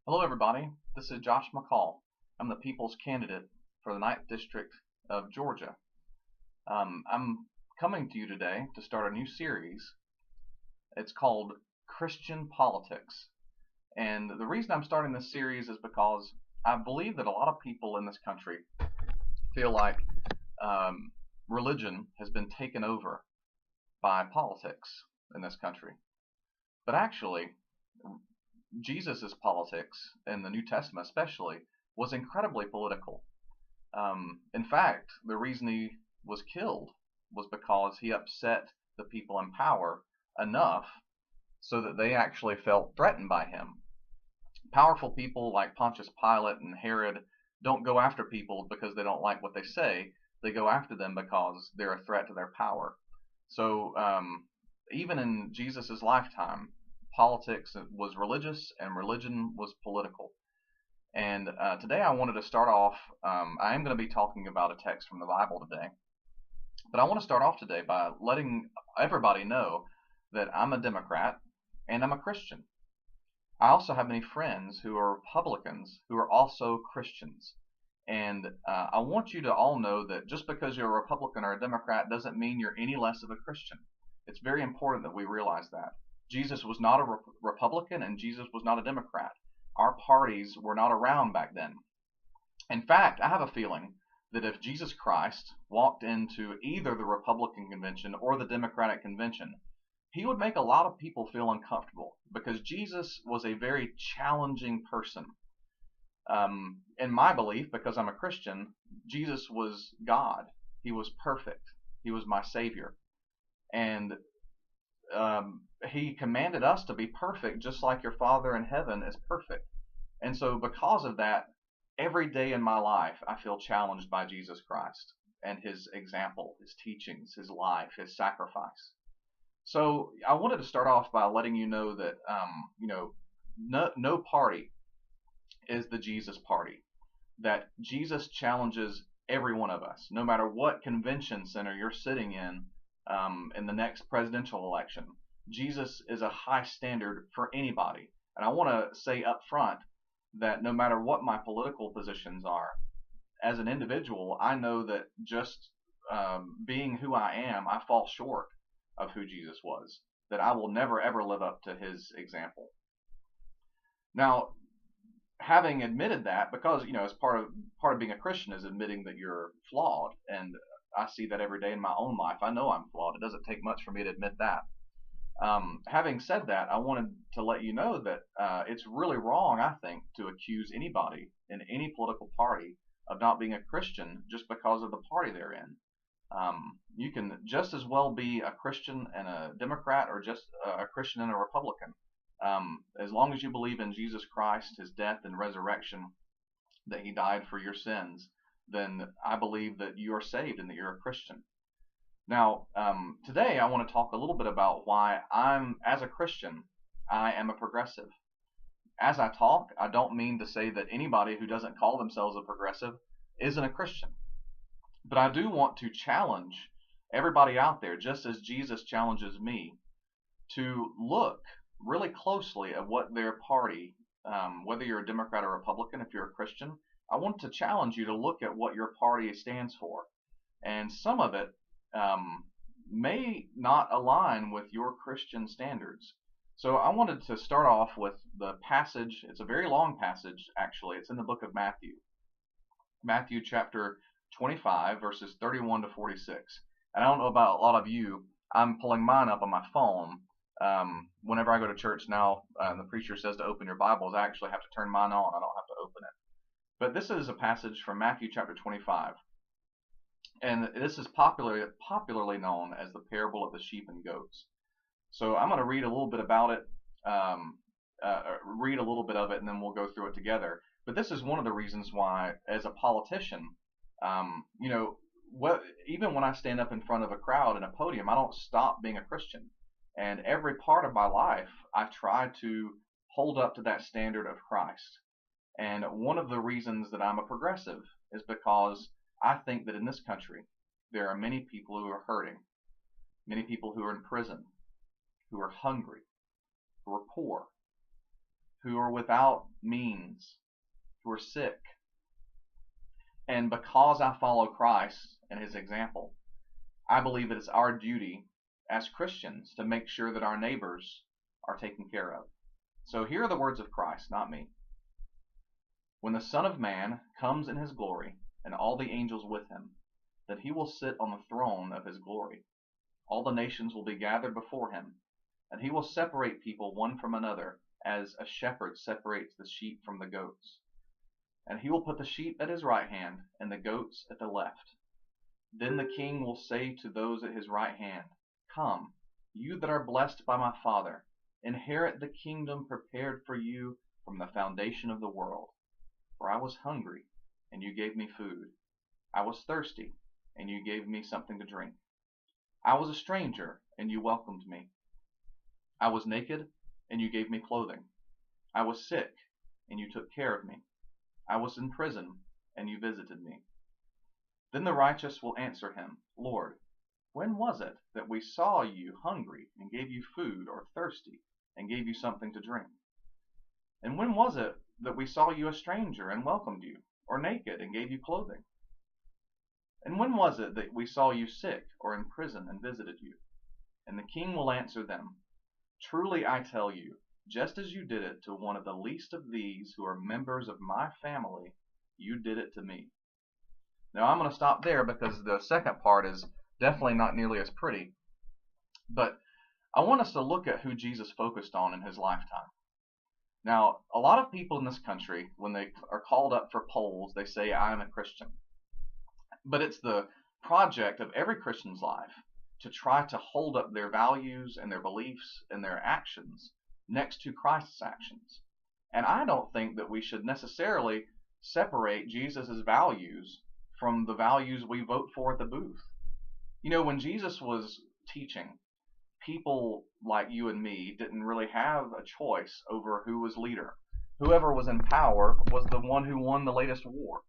Hello, everybody. This is Josh McCall. I'm the People's Candidate for the 9th District of Georgia. I'm coming to you today to start a new series. It's called Christian Politics. And the reason I'm starting this series is because I believe that a lot of people in this country feel like religion has been taken over by politics in this country. But actually, Jesus' politics in the New Testament especially was incredibly political. In fact, the reason he was killed was because he upset the people in power enough so that they actually felt threatened by him. Powerful people like Pontius Pilate and Herod don't go after people because they don't like what they say. They go after them because they're a threat to their power. So even in Jesus' lifetime, politics was religious and religion was political. And today I wanted to start off, I am going to be talking about a text from the Bible today. But I want to start off today by letting everybody know that I'm a Democrat and I'm a Christian. I also have many friends who are Republicans who are also Christians. And I want you to all know that just because you're a Republican or a Democrat doesn't mean you're any less of a Christian. It's very important that we realize that. Jesus was not a Republican and Jesus was not a Democrat. Our parties were not around back then. In fact, I have a feeling that if Jesus Christ walked into either the Republican convention or the Democratic convention, he would make a lot of people feel uncomfortable because Jesus was a very challenging person. In my belief, because I'm a Christian, Jesus was God. He was perfect. He was my Savior. And he commanded us to be perfect just like your Father in heaven is perfect. And so because of that, every day in my life I feel challenged by Jesus Christ and his example, his teachings, his life, his sacrifice. So I wanted to start off by letting you know that no party is the Jesus party. That Jesus challenges every one of us, no matter what convention center you're sitting in the next presidential election. Jesus is a high standard for anybody. And I want to say up front that no matter what my political positions are, as an individual, I know that just being who I am, I fall short of who Jesus was. That I will never ever live up to his example. Now, having admitted that, because as part of being a Christian is admitting that you're flawed, and I see that every day in my own life. I know I'm flawed. It doesn't take much for me to admit that. Having said that, I wanted to let you know that it's really wrong, I think, to accuse anybody in any political party of not being a Christian just because of the party they're in. You can just as well be a Christian and a Democrat or just a Christian and a Republican. As long as you believe in Jesus Christ, his death and resurrection, that he died for your sins, then I believe that you are saved and that you're a Christian. Now, today I want to talk a little bit about why as a Christian, I am a progressive. As I talk, I don't mean to say that anybody who doesn't call themselves a progressive isn't a Christian. But I do want to challenge everybody out there, just as Jesus challenges me, to look really closely at what their party, whether you're a Democrat or Republican, if you're a Christian, I want to challenge you to look at what your party stands for. And some of it may not align with your Christian standards. So I wanted to start off with the passage. It's a very long passage, actually. It's in the book of Matthew. Matthew chapter 25, verses 31 to 46. And I don't know about a lot of you. I'm pulling mine up on my phone. Whenever I go to church now, the preacher says to open your Bibles. I actually have to turn mine on. I don't have to open it. But this is a passage from Matthew chapter 25. And this is popularly known as the parable of the sheep and goats. So I'm going to read a little bit about it, read a little bit of it, and then we'll go through it together. But this is one of the reasons why, as a politician, even when I stand up in front of a crowd in a podium, I don't stop being a Christian. And every part of my life, I try to hold up to that standard of Christ. And one of the reasons that I'm a progressive is because I think that in this country, there are many people who are hurting, many people who are in prison, who are hungry, who are poor, who are without means, who are sick. And because I follow Christ and his example, I believe it is our duty as Christians to make sure that our neighbors are taken care of. So here are the words of Christ, not me. When the Son of Man comes in his glory, and all the angels with him, then he will sit on the throne of his glory. All the nations will be gathered before him, and he will separate people one from another, as a shepherd separates the sheep from the goats. And he will put the sheep at his right hand, and the goats at the left. Then the king will say to those at his right hand, Come, you that are blessed by my Father, inherit the kingdom prepared for you from the foundation of the world. For I was hungry, and you gave me food. I was thirsty, and you gave me something to drink. I was a stranger, and you welcomed me. I was naked, and you gave me clothing. I was sick, and you took care of me. I was in prison, and you visited me. Then the righteous will answer him, Lord, when was it that we saw you hungry and gave you food, or thirsty and gave you something to drink? And when was it that we saw you a stranger and welcomed you, or naked and gave you clothing? And when was it that we saw you sick or in prison and visited you? And the king will answer them, Truly I tell you, just as you did it to one of the least of these who are members of my family, you did it to me. Now I'm going to stop there because the second part is definitely not nearly as pretty. But I want us to look at who Jesus focused on in his lifetime. Now, a lot of people in this country, when they are called up for polls, they say, I am a Christian. But it's the project of every Christian's life to try to hold up their values and their beliefs and their actions next to Christ's actions. And I don't think that we should necessarily separate Jesus' values from the values we vote for at the booth. You know, when Jesus was teaching, people like you and me didn't really have a choice over who was leader. Whoever was in power was the one who won the latest war,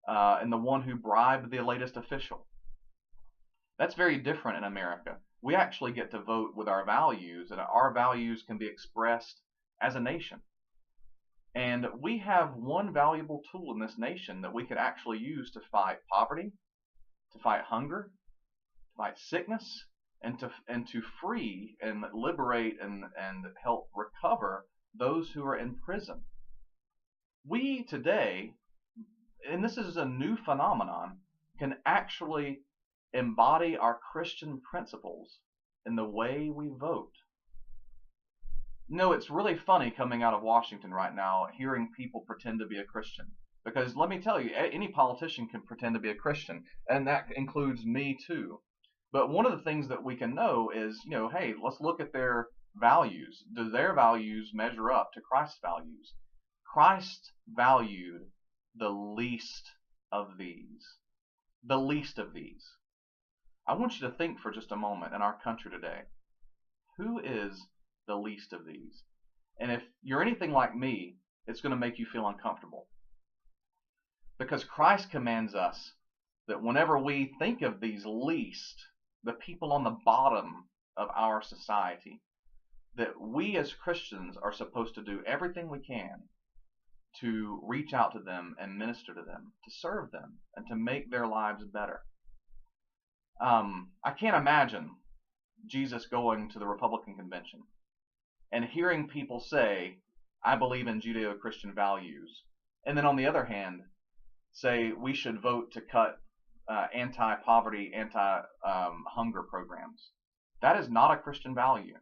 and the one who bribed the latest official. That's very different in America. We actually get to vote with our values, and our values can be expressed as a nation. And we have one valuable tool in this nation that we could actually use to fight poverty, to fight hunger, to fight sickness, and to free and liberate and help recover those who are in prison. We today, and this is a new phenomenon, can actually embody our Christian principles in the way we vote. No, it's really funny coming out of Washington right now, hearing people pretend to be a Christian. Because let me tell you, any politician can pretend to be a Christian, and that includes me too. But one of the things that we can know is, hey, let's look at their values. Do their values measure up to Christ's values? Christ valued the least of these. The least of these. I want you to think for just a moment in our country today. Who is the least of these? And if you're anything like me, it's going to make you feel uncomfortable. Because Christ commands us that whenever we think of these least, the people on the bottom of our society, that we as Christians are supposed to do everything we can to reach out to them and minister to them, to serve them, and to make their lives better. I can't imagine Jesus going to the Republican convention and hearing people say, I believe in Judeo-Christian values, and then on the other hand, say we should vote to cut anti-poverty, anti-hunger programs. That is not a Christian value.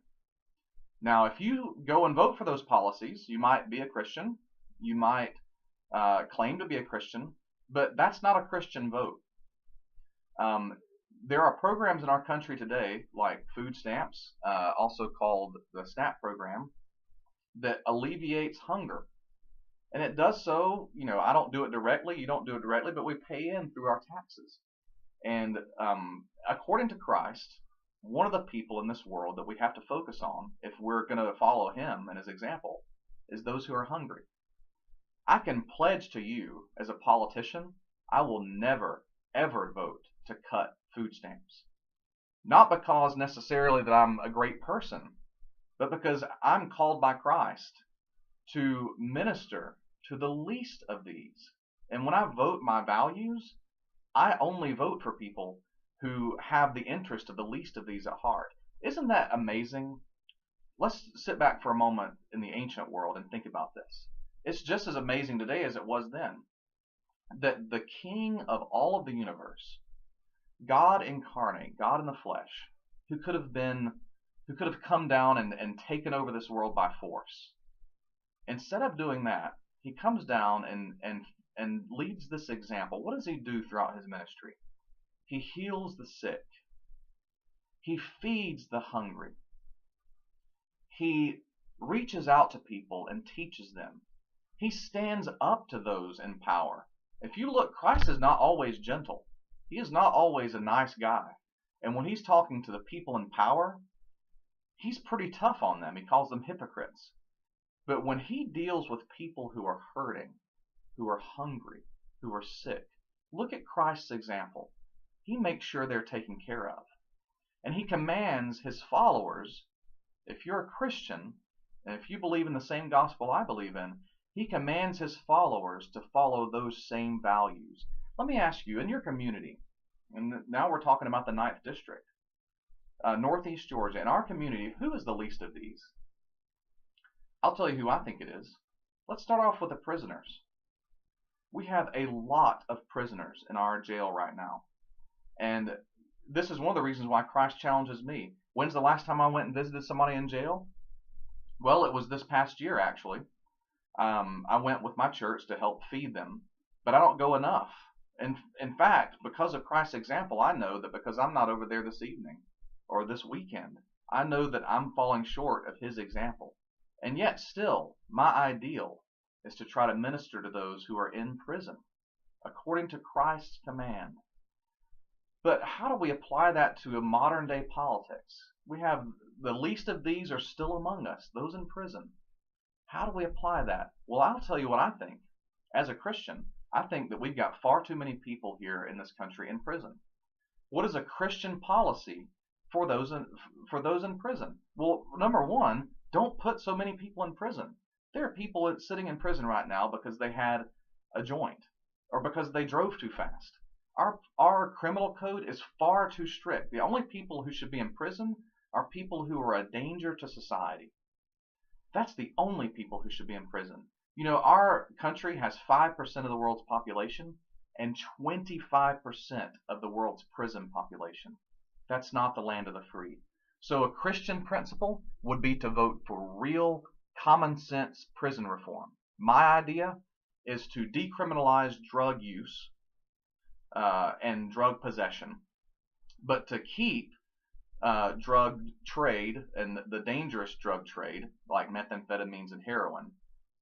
Now, if you go and vote for those policies, you might be a Christian, you might claim to be a Christian, but that's not a Christian vote. There are programs in our country today, like food stamps, also called the SNAP program, that alleviates hunger. And it does so, I don't do it directly, you don't do it directly, but we pay in through our taxes. And according to Christ, one of the people in this world that we have to focus on, if we're going to follow him and his example, is those who are hungry. I can pledge to you, as a politician, I will never, ever vote to cut food stamps. Not because necessarily that I'm a great person, but because I'm called by Christ to minister to the least of these. And when I vote my values, I only vote for people who have the interest of the least of these at heart. Isn't that amazing? Let's sit back for a moment in the ancient world and think about this. It's just as amazing today as it was then that the King of all of the universe, God incarnate, God in the flesh, who could have come down and taken over this world by force. Instead of doing that, he comes down and leads this example. What does he do throughout his ministry? He heals the sick. He feeds the hungry. He reaches out to people and teaches them. He stands up to those in power. If you look, Christ is not always gentle. He is not always a nice guy. And when he's talking to the people in power, he's pretty tough on them. He calls them hypocrites. But when he deals with people who are hurting, who are hungry, who are sick, look at Christ's example. He makes sure they're taken care of. And he commands his followers, if you're a Christian, and if you believe in the same gospel I believe in, he commands his followers to follow those same values. Let me ask you, in your community, and now we're talking about the 9th District, Northeast Georgia, in our community, who is the least of these? I'll tell you who I think it is. Let's start off with the prisoners. We have a lot of prisoners in our jail right now. And this is one of the reasons why Christ challenges me. When's the last time I went and visited somebody in jail? Well, it was this past year, actually. I went with my church to help feed them, but I don't go enough. And in fact, because of Christ's example, I know that because I'm not over there this evening or this weekend, I know that I'm falling short of his example. And yet still, my ideal is to try to minister to those who are in prison, according to Christ's command. But how do we apply that to a modern day politics? We have the least of these are still among us, those in prison. How do we apply that? Well, I'll tell you what I think. As a Christian, I think that we've got far too many people here in this country in prison. What is a Christian policy for those in prison? Well, number one, don't put so many people in prison. There are people sitting in prison right now because they had a joint or because they drove too fast. Our criminal code is far too strict. The only people who should be in prison are people who are a danger to society. That's the only people who should be in prison. You know, our country has 5% of the world's population and 25% of the world's prison population. That's not the land of the free. So a Christian principle would be to vote for real common sense prison reform. My idea is to decriminalize drug use and drug possession, but to keep drug trade and the dangerous drug trade like methamphetamines and heroin,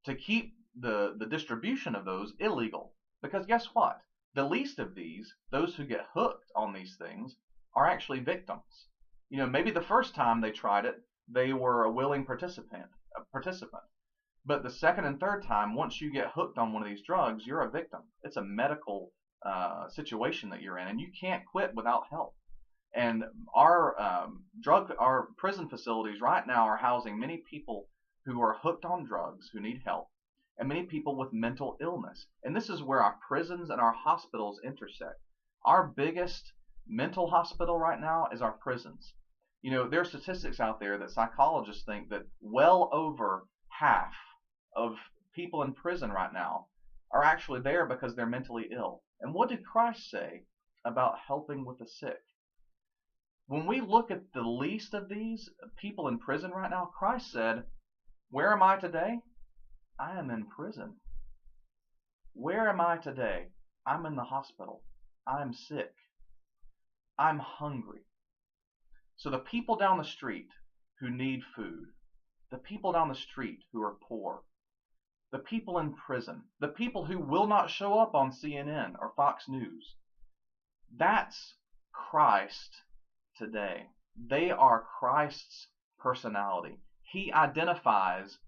to keep the distribution of those illegal. Because guess what? The least of these, those who get hooked on these things, are actually victims. You know, maybe the first time they tried it, they were a willing participant. But the second and third time, once you get hooked on one of these drugs, you're a victim. It's a medical situation that you're in, and you can't quit without help. And our prison facilities right now are housing many people who are hooked on drugs, who need help, and many people with mental illness. And this is where our prisons and our hospitals intersect. Our biggest mental hospital right now is our prisons. You know, there are statistics out there that psychologists think that well over half of people in prison right now are actually there because they're mentally ill. And what did Christ say about helping with the sick? When we look at the least of these people in prison right now, Christ said, "Where am I today? I am in prison. Where am I today? I'm in the hospital. I'm sick. I'm hungry." So the people down the street who need food, the people down the street who are poor, the people in prison, the people who will not show up on CNN or Fox News, that's Christ today. They are Christ's personality. He identifies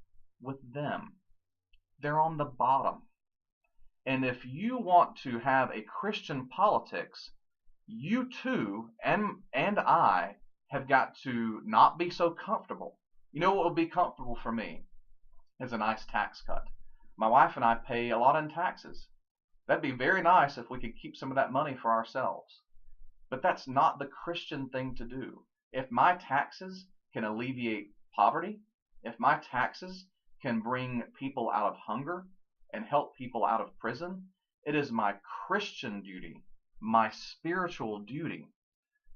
with them. They're on the bottom. And if you want to have a Christian politics, you too and I have got to not be so comfortable. You know what would be comfortable for me? is a nice tax cut. My wife and I pay a lot in taxes. That'd be very nice if we could keep some of that money for ourselves. But that's not the Christian thing to do. If my taxes can alleviate poverty, if my taxes can bring people out of hunger and help people out of prison, it is my Christian duty, my spiritual duty,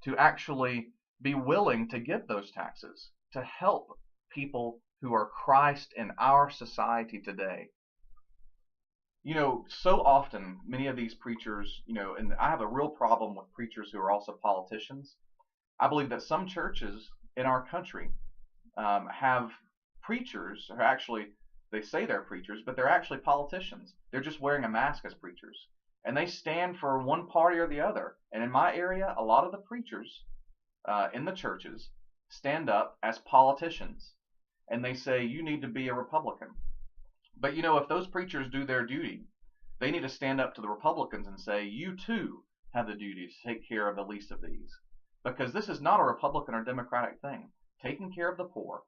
to actually be willing to give those taxes to help people who are Christ in our society today. You know, so often, many of these preachers, and I have a real problem with preachers who are also politicians. I believe that some churches in our country have preachers, or actually, they say they're preachers, but they're actually politicians. They're just wearing a mask as preachers. And they stand for one party or the other. And in my area, a lot of the preachers in the churches stand up as politicians. And they say, you need to be a Republican. But if those preachers do their duty, they need to stand up to the Republicans and say, you too have the duty to take care of the least of these. Because this is not a Republican or Democratic thing. Taking care of the poor,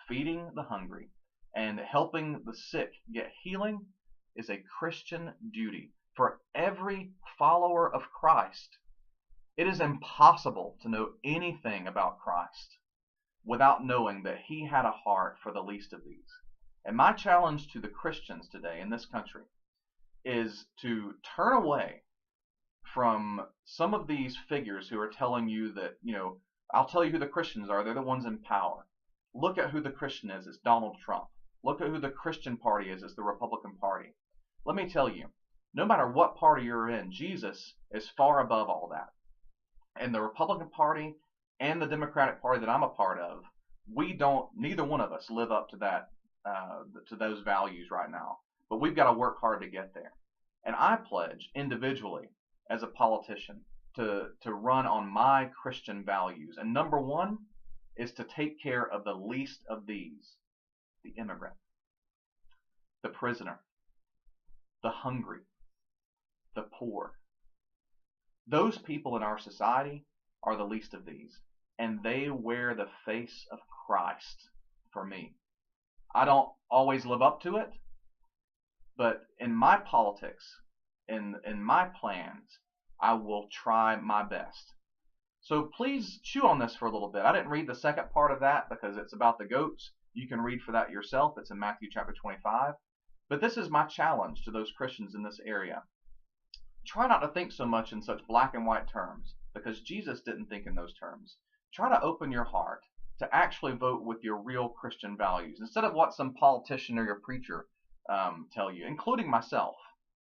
feeding the hungry, and helping the sick get healing is a Christian duty. For every follower of Christ, it is impossible to know anything about Christ without knowing that he had a heart for the least of these. And my challenge to the Christians today in this country is to turn away from some of these figures who are telling you that, I'll tell you who the Christians are. They're the ones in power. Look at who the Christian is. It's Donald Trump. Look at who the Christian party is. It's the Republican Party. Let me tell you, no matter what party you're in, Jesus is far above all that. And the Republican Party and the Democratic Party that I'm a part of, neither one of us live up to that, to those values right now. But we've got to work hard to get there. And I pledge individually as a politician to run on my Christian values. And number one is to take care of the least of these: the immigrant, the prisoner, the hungry, the poor. Those people in our society are the least of these, and they wear the face of Christ for me. I don't always live up to it, but in my politics, in my plans, I will try my best. So please chew on this for a little bit. I didn't read the second part of that because it's about the goats. You can read for that yourself. It's in Matthew chapter 25. But this is my challenge to those Christians in this area. Try not to think so much in such black and white terms, because Jesus didn't think in those terms. Try to open your heart to actually vote with your real Christian values, instead of what some politician or your preacher tell you, including myself.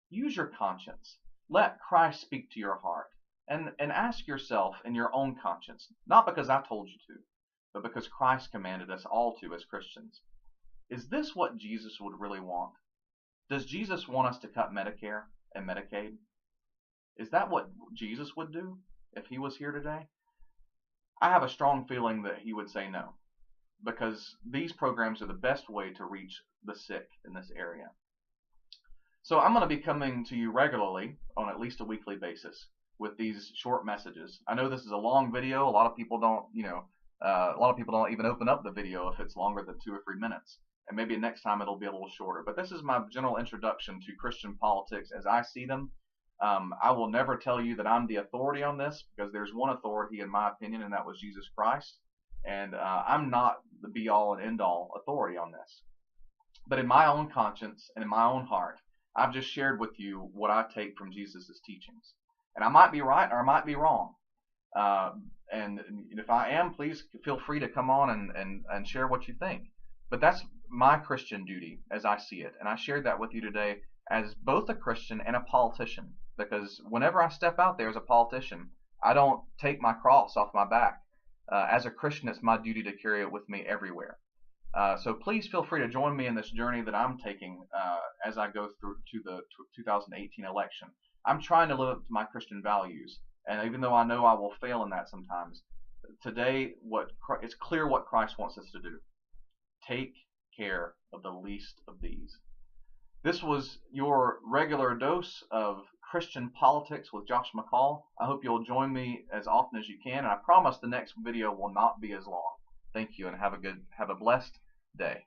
Use your conscience. Let Christ speak to your heart, and ask yourself in your own conscience, not because I told you to, but because Christ commanded us all to as Christians. Is this what Jesus would really want? Does Jesus want us to cut Medicare and Medicaid? Is that what Jesus would do if he was here today? I have a strong feeling that he would say no, because these programs are the best way to reach the sick in this area. So I'm going to be coming to you regularly on at least a weekly basis with these short messages. I know this is a long video. A lot of people don't, a lot of people don't even open up the video if it's longer than 2 or 3 minutes. And maybe next time it'll be a little shorter. But this is my general introduction to Christian politics as I see them. I will never tell you that I'm the authority on this, because there's one authority in my opinion, and that was Jesus Christ. And I'm not the be-all and end-all authority on this. But in my own conscience and in my own heart, I've just shared with you what I take from Jesus' teachings. And I might be right or I might be wrong. And if I am, please feel free to come on and share what you think. But that's my Christian duty as I see it. And I shared that with you today as both a Christian and a politician. Because whenever I step out there as a politician, I don't take my cross off my back. As a Christian, it's my duty to carry it with me everywhere. So please feel free to join me in this journey that I'm taking as I go through to the 2018 election. I'm trying to live up to my Christian values, and even though I know I will fail in that sometimes, today it's clear what Christ wants us to do. Take care of the least of these. This was your regular dose of Christian politics with Josh McCall. I hope you'll join me as often as you can, and I promise the next video will not be as long. Thank you, and have a blessed day.